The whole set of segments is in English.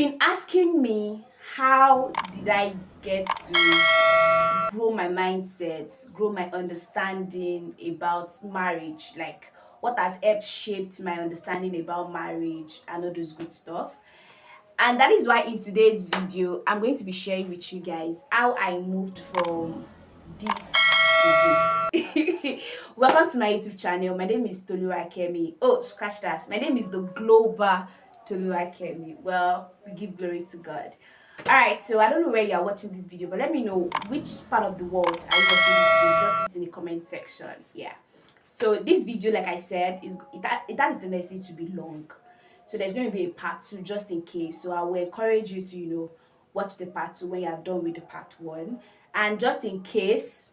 Been asking me how did I get to grow my mindset, grow my understanding about marriage, like what has helped shaped my understanding about marriage and all those good stuff. And that is why in today's video, I'm going to be sharing with you guys how I moved from this to this. Welcome to my YouTube channel. My name is Toluwakemi. Oh, scratch that. My name is the Global Toluwakemi. Well, we give glory to God. Alright, so I don't know where you are watching this video, but let me know which part of the world are you watching this video. Drop it in the comment section. Yeah. So this video, like I said, it has the tendency to be long. So there's going to be a part two just in case. So I will encourage you to, watch the part two when you're done with the part one. And just in case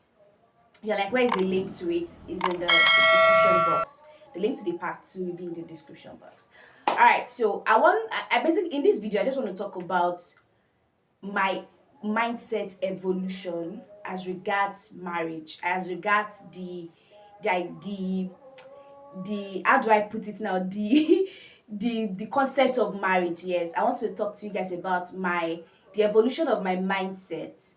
you're like, where is the link to it? Is in the description box. The link to the part two will be in the description box. Alright, so I basically in this video I just want to talk about my mindset evolution as regards marriage, as regards the the how do I put it now? The concept of marriage. Yes, I want to talk to you guys about my the evolution of my mindset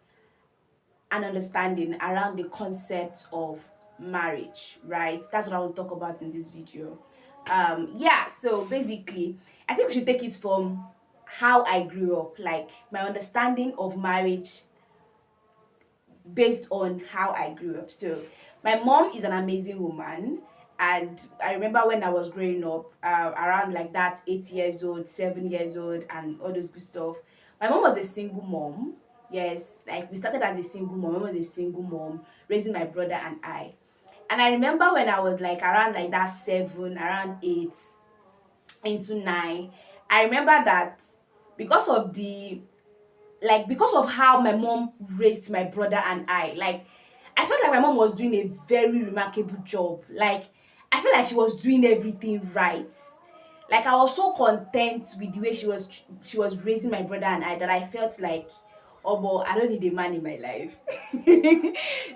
and understanding around the concept of marriage, right? That's what I will talk about in this video. Yeah, so basically I think we should take it from how I grew up, like my understanding of marriage based on how I grew up. So my mom is an amazing woman, and I remember when I was growing up, around like that 8 years old, 7 years old, and all those good stuff. My mom was a single mom. Yes, like we started as a single mom. My mom was a single mom raising my brother and I. And I remember when I was like around like that 7, around 8, into 9, I remember that because of the because of how my mom raised my brother and like I felt like my mom was doing a very remarkable job. Like I feel like she was doing everything right. Like I was so content with the way she was raising my brother and I that I felt like, oh boy, I don't need a man in my life.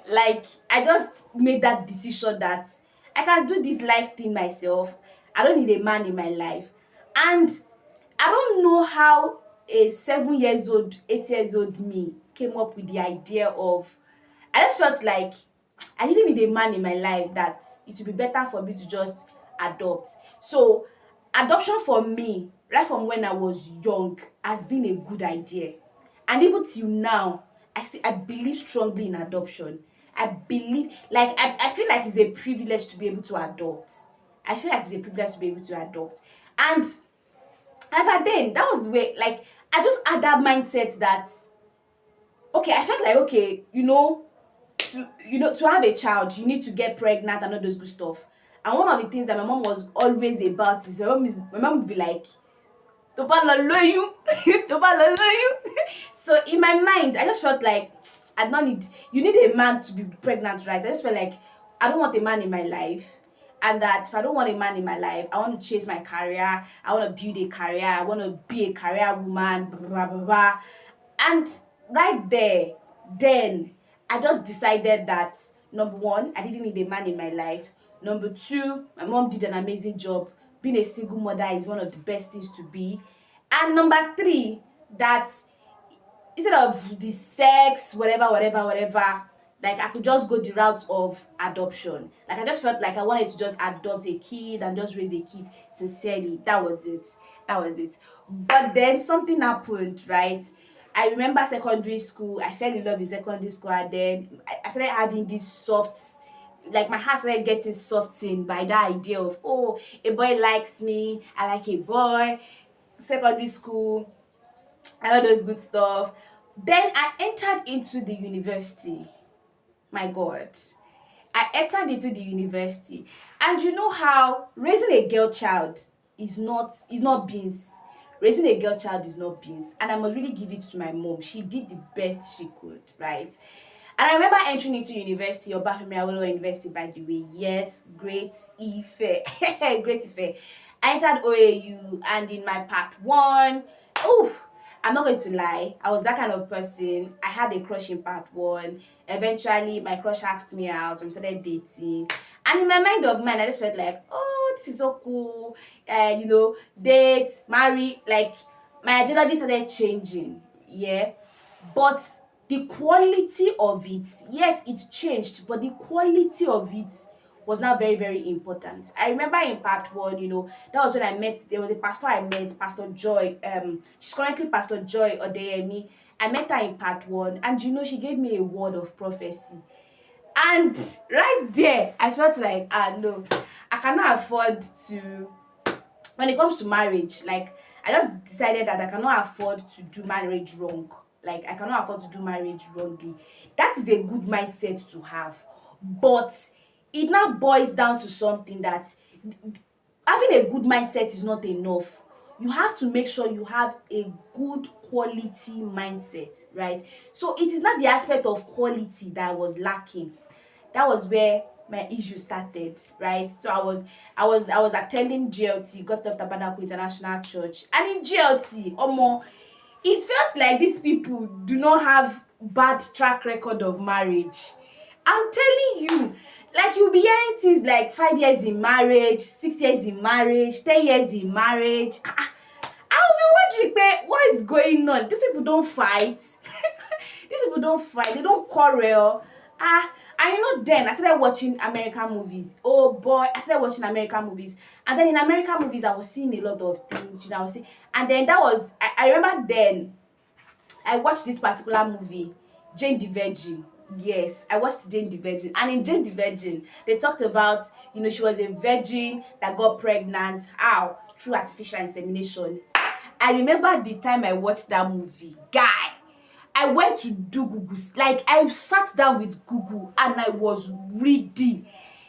Like I just made that decision that I can do this life thing myself. I don't need a man in my life. And I don't know how a 7 years old, 8 years old me came up with the idea of. I just felt like I didn't need a man in my life, that it would be better for me to just adopt. So adoption for me, right from when I was young, has been a good idea. And even till now, I believe strongly in adoption. I believe I feel like it's a privilege to be able to adopt. I feel like it's a privilege to be able to adopt. And as I then, that was where I just had that mindset that okay, I felt like okay, to have a child, you need to get pregnant and all those good stuff. And one of the things that my mom was always about is my mom would be like, tó bá lọ lóyún, tó bá lọ lóyún. So in my mind, I just felt like I don't need you need a man to be pregnant, right? I just felt like I don't want a man in my life. And that if I don't want a man in my life, I want to chase my career, I want to build a career, I want to be a career woman, blah blah blah blah. And right there, then I just decided that number one, I didn't need a man in my life. Number two, my mom did an amazing job. Being a single mother is one of the best things to be. And number three, that instead of the sex, whatever, like I could just go the route of adoption. Like I just felt like I wanted to just adopt a kid and just raise a kid sincerely. That was it. That was it. But then something happened, right? I remember secondary school. I fell in love with secondary school, and then I started having this soft, like my heart started getting softened by that idea of, oh, a boy likes me, I like a boy. Secondary school, and all those good stuff. Then I entered into the university. My God. I entered into the university. And you know how raising a girl child is not beans. Raising a girl child is not beans. And I must really give it to my mom. She did the best she could, right? And I remember entering into university, Obafemi Awolowo University, by the way. Yes, Great Ife. Great Ife. I entered OAU, and in my part one, oof, I'm not going to lie, I was that kind of person. I had a crush in part one. Eventually, my crush asked me out, and we started dating. And in my mind of mine, I just felt like, oh, this is so cool. Date, marry, like my ideology started changing, yeah. But the quality of it, yes, it changed, but the quality of it was now very, very important. I remember in part one, that was when I met, there was a pastor I met, Pastor Joy. She's currently Pastor Joy Odeyemi. I met her in part one, and she gave me a word of prophecy. And right there, I felt like, no, I cannot afford to, when it comes to marriage, like, I just decided that I cannot afford to do marriage wrong. Like, I cannot afford to do marriage wrongly. That is a good mindset to have. But it now boils down to something that having a good mindset is not enough. You have to make sure you have a good quality mindset, right? So it is not the aspect of quality that was lacking. That was where my issue started, right? So I was attending GLT, Gospel of Tabernacle International Church, and in GLT, it felt like these people do not have bad track record of marriage. I'm telling you, like, you'll be hearing things like 5 years in marriage, 6 years in marriage, 10 years in marriage. I'll be wondering, what is going on? These people don't fight. These people don't fight. They don't quarrel. And then I started watching American movies. Oh boy, I started watching American movies. And then in American movies, I was seeing a lot of things, I was seeing. And then that was, I remember then, I watched this particular movie, Jane the Virgin. Yes, I watched Jane the Virgin. And in Jane the Virgin, they talked about, she was a virgin that got pregnant. How? Through artificial insemination. I remember the time I watched that movie. Guy, I went to do Google. Like, I sat down with Google and I was reading.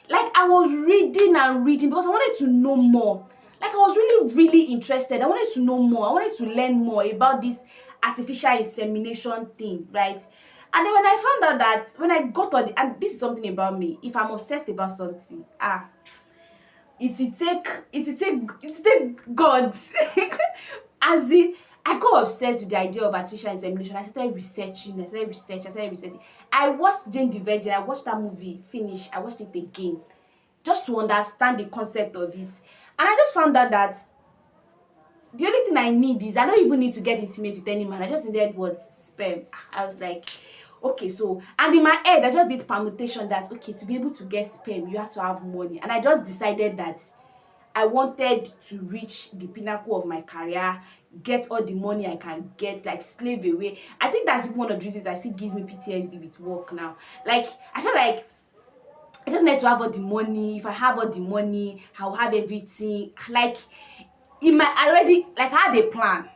Like, I was reading and reading because I wanted to know more. Like, I was really, really interested. I wanted to know more. I wanted to learn more about this artificial insemination thing, right? And then when I found out that, when I got on and this is something about me, if I'm obsessed about something, it will take God. As in, I got obsessed with the idea of artificial insemination. I started researching. I watched Jane the Virgin. I watched that movie finish. I watched it again just to understand the concept of it. And I just found out that the only thing I need is, I don't even need to get intimate with any man. I just needed what? Sperm. I was like, okay, so, and in my head, I just did permutation that, okay, to be able to get sperm, you have to have money. And I just decided that I wanted to reach the pinnacle of my career, get all the money I can get, like, slave away. I think that's one of the reasons that still gives me PTSD with work now. Like, I feel like I just need to have all the money. If I have all the money, I'll have everything. Like, I had a plan.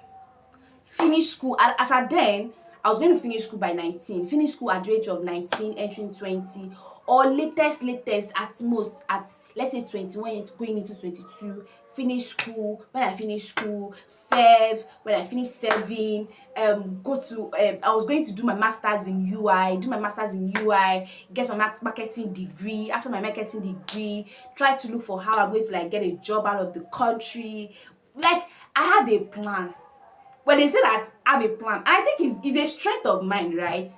Finish school as at then, I was going to finish school by 19, finish school at the age of 19, entering 20, or latest at most at, let's say, 21 going into 22. Finish school. When I finish school, serve. When I finish serving, go to I was going to do my masters in UI, get my marketing degree. After my marketing degree, try to look for how I'm going to, like, get a job out of the country. Like, I had a plan. When they say that I have a plan, and I think is a strength of mine, right?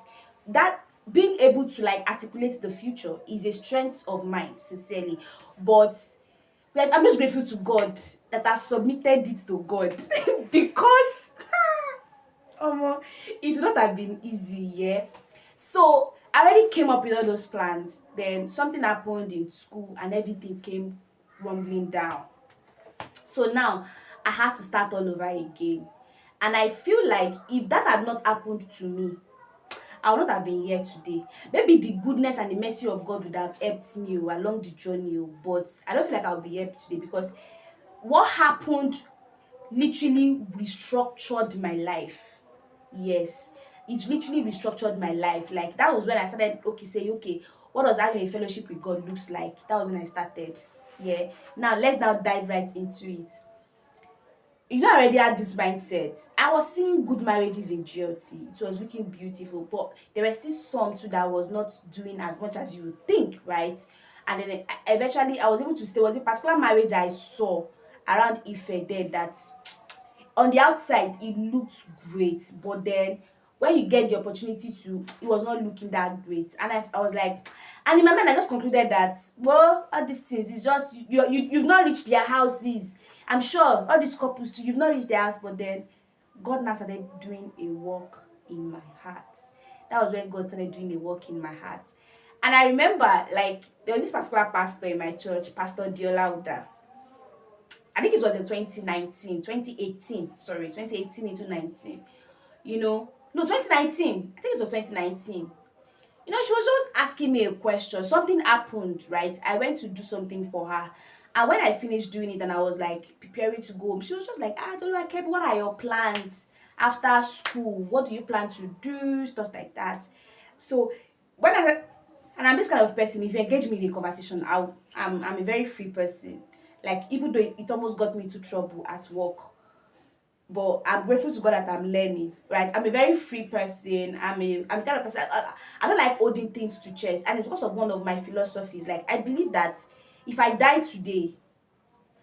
That being able to, like, articulate the future is a strength of mine, sincerely. But, like, I'm just grateful to God that I've submitted it to God. Because it would not have been easy, yeah. So I already came up with all those plans. Then something happened in school and everything came rumbling down. So now I had to start all over again. And I feel like if that had not happened to me, I would not have been here today. Maybe the goodness and the mercy of God would have helped me along the journey, but I don't feel like I'll be here today because what happened literally restructured my life. Yes, it literally restructured my life. Like, that was when I started, okay, what does having a fellowship with God looks like? That was when I started. Yeah. Now let's now dive right into it. I already had this mindset. I was seeing good marriages in GLT. It was looking beautiful, but there were still some too that was not doing as much as you would think, right? And then eventually I was able to stay. There was a particular marriage I saw around Ife there that on the outside it looked great, but then when you get the opportunity to, it was not looking that great. And I was like, and in my mind I just concluded that, well, all these things is just, you've not reached their houses. I'm sure all these couples too, you've not reached their house, but then God now started doing a work in my heart. That was when God started doing a work in my heart. And I remember, like, there was this particular pastor in my church, Pastor Diola Uda. I think it was in 2019, 2018, sorry, 2018 into 19. No, 2019. I think it was 2019. She was just asking me a question. Something happened, right? I went to do something for her. And when I finished doing it and I was like preparing to go home, she was just like, I don't know, Kebi, what are your plans after school? What do you plan to do? Stuff like that. So when I said, and I'm this kind of person, if you engage me in a conversation, I'm a very free person. Like, even though it almost got me into trouble at work, but I'm grateful to God that I'm learning, right? I'm a very free person. I'm the kind of person, I don't like holding things to chest, and it's because of one of my philosophies. Like, I believe that if I die today,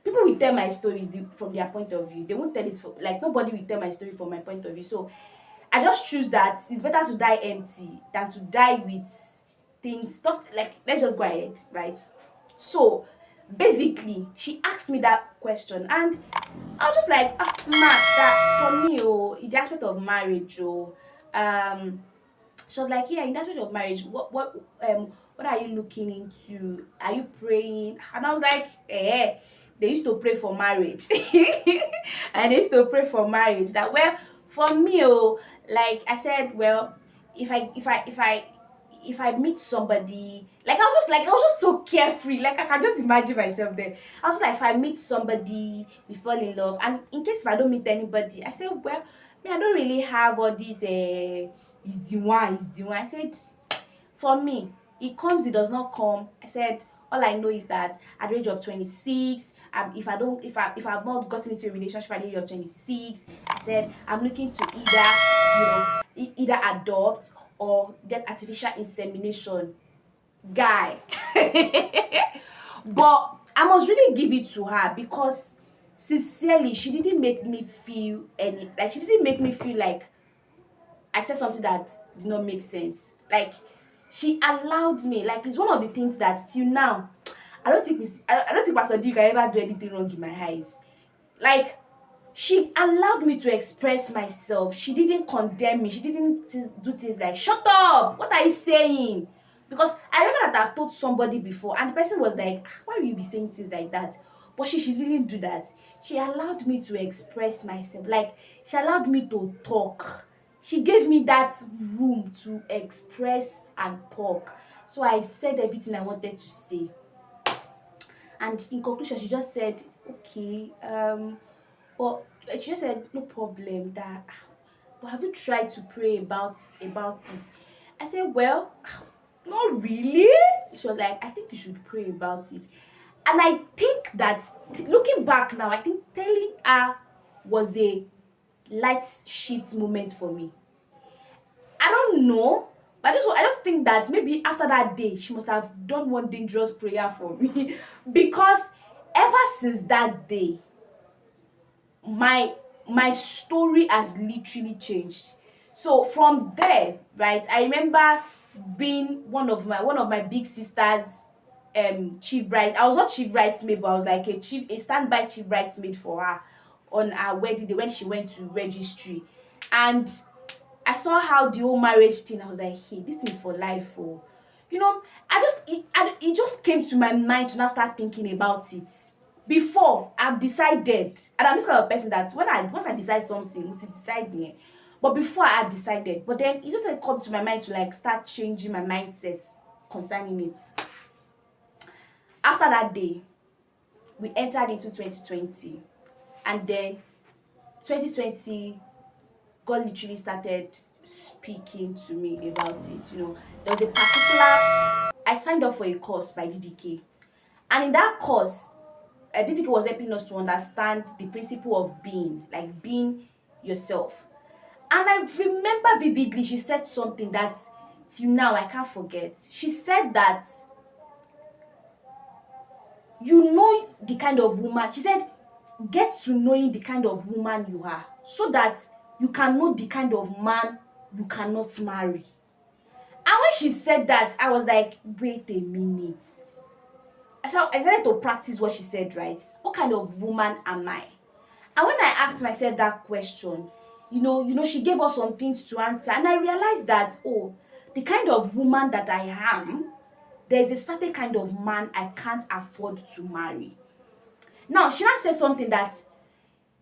people will tell my stories from their point of view. They won't tell it for, like, nobody will tell my story from my point of view. So I just choose that it's better to die empty than to die with things. Just like, let's just go ahead, right? So basically, she asked me that question, and I was just like, Mark, that for me, in the aspect of marriage, um, she was like, yeah, in that stage of marriage, what are you looking into? Are you praying? And I was like, they used to pray for marriage. And they used to pray for marriage. That, well, for me, like I said, well, if I meet somebody, like, I was just so carefree, like I can just imagine myself there. I was like, if I meet somebody, we fall in love, and in case if I don't meet anybody, I said, well, me, I don't really have all these is the one. I said, for me, it comes, it does not come. I said, all I know is that at the age of 26, if I've not gotten into a relationship at the age of 26, I said I'm looking to either adopt or get artificial insemination. Guy. But I must really give it to her, because sincerely, she didn't make me feel she didn't make me feel like I said something that did not make sense. Like, she allowed me. Like, it's one of the things that till now, I don't think Pastor D can ever do anything wrong in my eyes. Like, she allowed me to express myself. She didn't condemn me. She didn't do things like, shut up, what are you saying? Because I remember that I've told somebody before, and the person was like, why will you be saying things like that? But she didn't do that. She allowed me to express myself. Like, she allowed me to talk. She gave me that room to express and talk. So I said everything I wanted to say. And in conclusion, she just said, okay, but she just said, no problem. That, but have you tried to pray about it? I said, well, not really. She was like, I think you should pray about it. And I think that, looking back now, I think telling her was a light shift moment for me. I don't know. But I just think that maybe after that day, she must have done one dangerous prayer for me. Because ever since that day, my my story has literally changed. So from there, right, I remember being one of my big sisters chief bride. I was not chief bridesmaid, but I was like a standby chief bridesmaid for her on her wedding day when she went to registry. And I saw how the whole marriage thing. I was like, hey, this is for life. Oh, it just came to my mind to now start thinking about it. Before, I've decided, and I'm this kind of person that once I decide something, it's decide me. But before, I had decided, but then it just like come to my mind to like start changing my mindset concerning it. After that day, we entered into 2020, and then 2020, God literally started speaking to me about it. There was a particular, I signed up for a course by DDK. And in that course, DDK was helping us to understand the principle of being, like being yourself. And I remember vividly, she said something that till now I can't forget. She said that you know the kind of woman, she said, get to knowing the kind of woman you are so that you can know the kind of man you cannot marry. And when she said that, I was like, wait a minute. So I started to practice what she said, right? What kind of woman am I? And when I asked myself that question, she gave us some things to answer, and I realized that, oh, the kind of woman that I am, there's a certain kind of man I can't afford to marry. Now she now said something that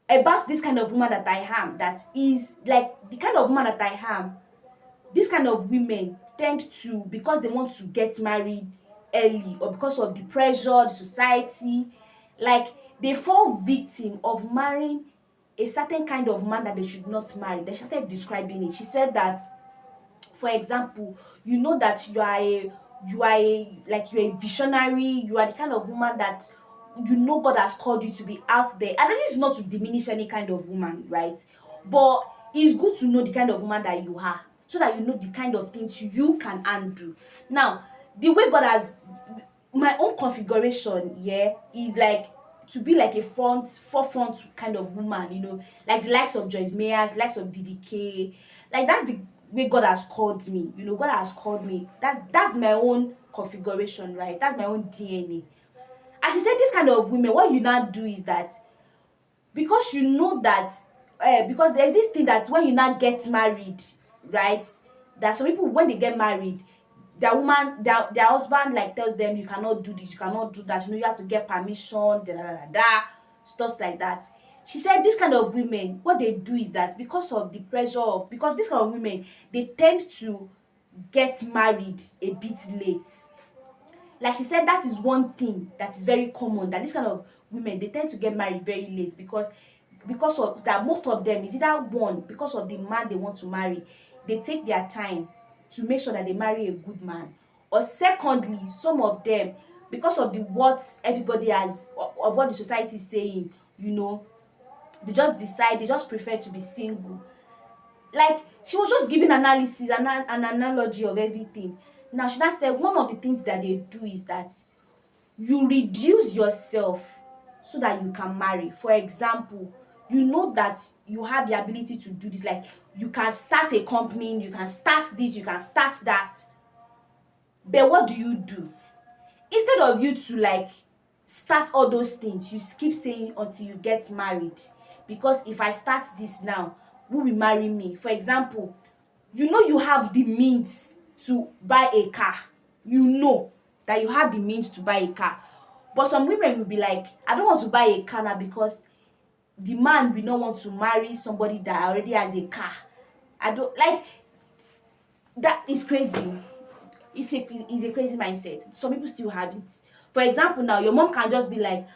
about this kind of woman that I am, that is like the kind of woman that I am. This kind of women tend to, because they want to get married early, or because of the pressure, the society, like they fall victim of marrying a certain kind of man that they should not marry. They started describing it. She said that, for example, you know that you're a visionary, you are the kind of woman that God has called you to be out there. And this is not to diminish any kind of woman, right? But it's good to know the kind of woman that you are, so that you know the kind of things you can undo. Now, the way God has, my own configuration, yeah, is like to be like a forefront kind of woman, like the likes of Joyce Meyers, likes of DDK. Like that's the way God has called me. God has called me. That's my own configuration, right? That's my own DNA. And she said this kind of women, what you now do is that, because you know that, because there's this thing that when you now get married, right, that some people, when they get married, their husband like tells them, you cannot do this, you cannot do that, you have to get permission, stuff like that. She said this kind of women, what they do is that, because of the pressure of, because this kind of women, they tend to get married a bit late. Like she said, that is one thing that is very common, that this kind of women, they tend to get married very late, because of that. Most of them is either, one, because of the man they want to marry, they take their time to make sure that they marry a good man, or secondly, some of them, because of the what everybody has, of what the society is saying, they just prefer to be single. Like, she was just giving analysis, an analogy of everything. Now she now said one of the things that they do is that you reduce yourself so that you can marry. For example, you know that you have the ability to do this, like you can start a company, you can start this, you can start that. But what do? Instead of you to like start all those things, you keep saying until you get married, because if I start this now, who will marry me? For example, you have the means to buy a car, that you have the means to buy a car, but some women will be like, I don't want to buy a car now, because the man will not want to marry somebody that already has a car. I don't like that. Is crazy. It's a crazy mindset. Some people still have it. For example, now your mom can just be like,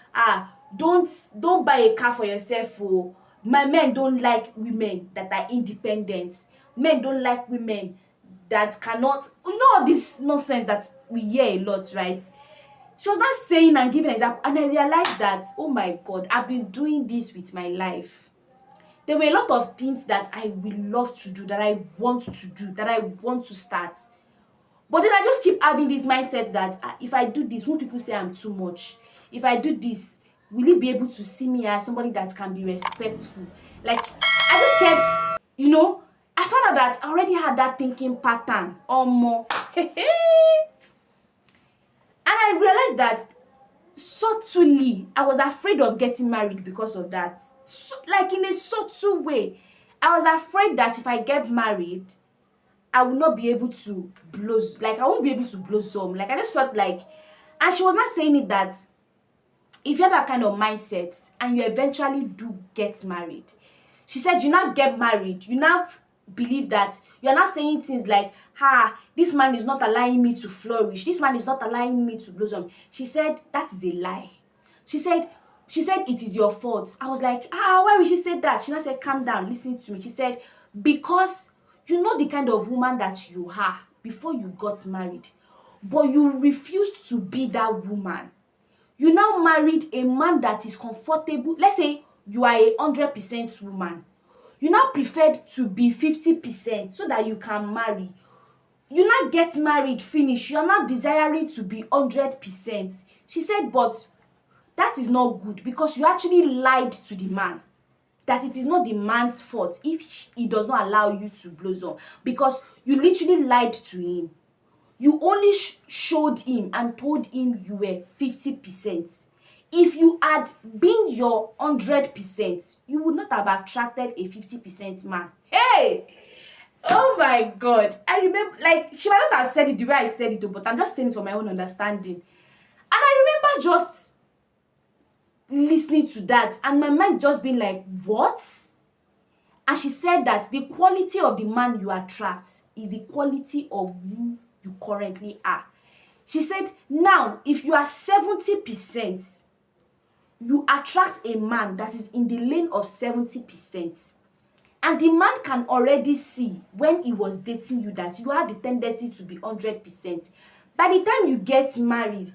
don't buy a car for yourself. Oh, my men don't like women that are independent. Men don't like women that cannot. All this nonsense that we hear a lot, right? She was not saying and giving an example, and I realized that, oh my God, I've been doing this with my life. There were a lot of things that I will love to do, that I want to do, that I want to start. But then I just keep having this mindset that, if I do this, won't people say I'm too much? If I do this, will you be able to see me as somebody that can be respectful? Like, I just kept, I found out that I already had that thinking pattern or more. And I realized that subtly, I was afraid of getting married because of that. So, like in a subtle way, I was afraid that if I get married, I will not be able to like I won't be able to blossom. Like I just felt like, and she was not saying it that if you have that kind of mindset and you eventually do get married, she said you now get married, you now believe that you're not saying things like, this man is not allowing me to flourish, this man is not allowing me to blossom. She said that is a lie. She said it is your fault. I was like, why would she say that? She now said, calm down, listen to me. She said, because you know the kind of woman that you are before you got married, but you refused to be that woman. You now married a man that is comfortable. Let's say you are 100% woman. You now preferred to be 50% so that you can marry. You now get married, finish. You are not desiring to be 100%. She said, but that is not good, because you actually lied to the man. That it is not the man's fault if he does not allow you to blossom, because you literally lied to him. You only showed him and told him you were 50%. If you had been your 100%, you would not have attracted a 50% man. Hey! Oh my god. I remember, like, she might not have said it the way I said it, but I'm just saying it for my own understanding. And I remember just listening to that and my mind just being like, what? And she said that the quality of the man you attract is the quality of who you currently are. She said, now, if you are 70%, you attract a man that is in the lane of 70%. And the man can already see when he was dating you that you have the tendency to be 100%. By the time you get married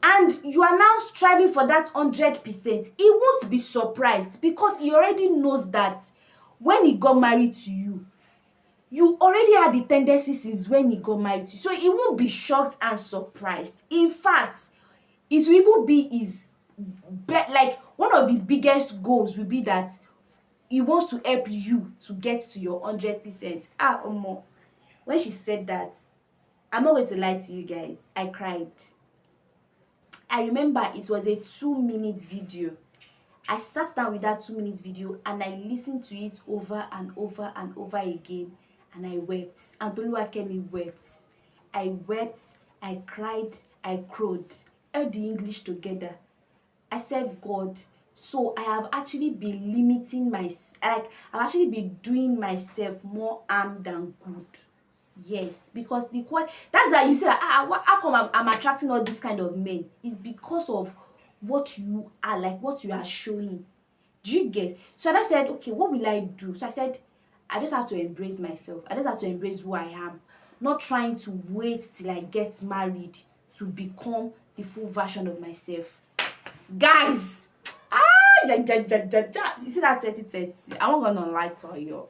and you are now striving for that 100%, he won't be surprised because he already knows that when he got married to you, you already had the tendency since when he got married to you. So he won't be shocked and surprised. In fact, it will even be his like one of his biggest goals will be that he wants to help you to get to your 100%. Omo, when she said that, I'm not going to lie to you guys, I cried. I remember it was a 2-minute video. I sat down with that 2-minute video and I listened to it over and over and over again, and I wept. And Toluwakemi wept. I wept, I cried, I crowed. All the English together. I said, God, so I have actually been limiting I've actually been doing myself more harm than good. Yes, because that's why you say that, how come I'm attracting all this kind of men? It's because of what you are, like what you are showing. Do you get? So I said, okay, what will I do? So I said, I just have to embrace myself. I just have to embrace who I am. Not trying to wait till I get married to become the full version of myself. Guys, you see that 2020? I'm not gonna lie to you.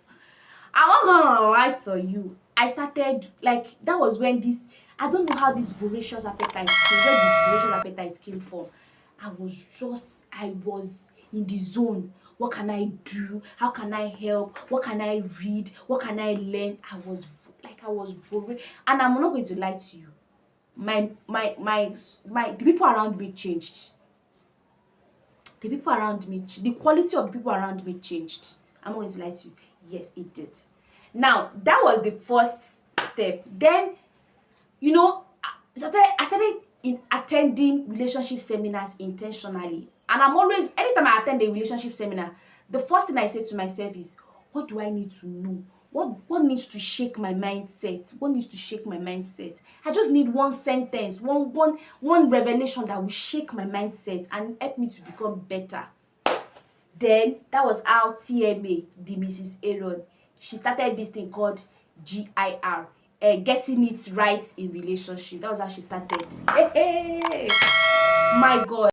I'm not gonna lie to you. I started, like, that was when this, I don't know how this voracious appetite came, where the voracious appetite came from. I was in the zone. What can I do? How can I help? What can I read? What can I learn? I was voracious. And I'm not going to lie to you. The people around me changed. The quality of the people around me changed. I'm not going to lie to you. Yes, it did. Now, that was the first step. Then, I started in attending relationship seminars intentionally. And anytime I attend a relationship seminar, the first thing I say to myself is, what do I need to know? What needs to shake my mindset? What needs to shake my mindset? I just need one sentence, one revelation that will shake my mindset and help me to become better. Then that was how TMA, the Mrs. Aaron, she started this thing called GIR, getting it right in relationship. That was how she started. Hey, my God.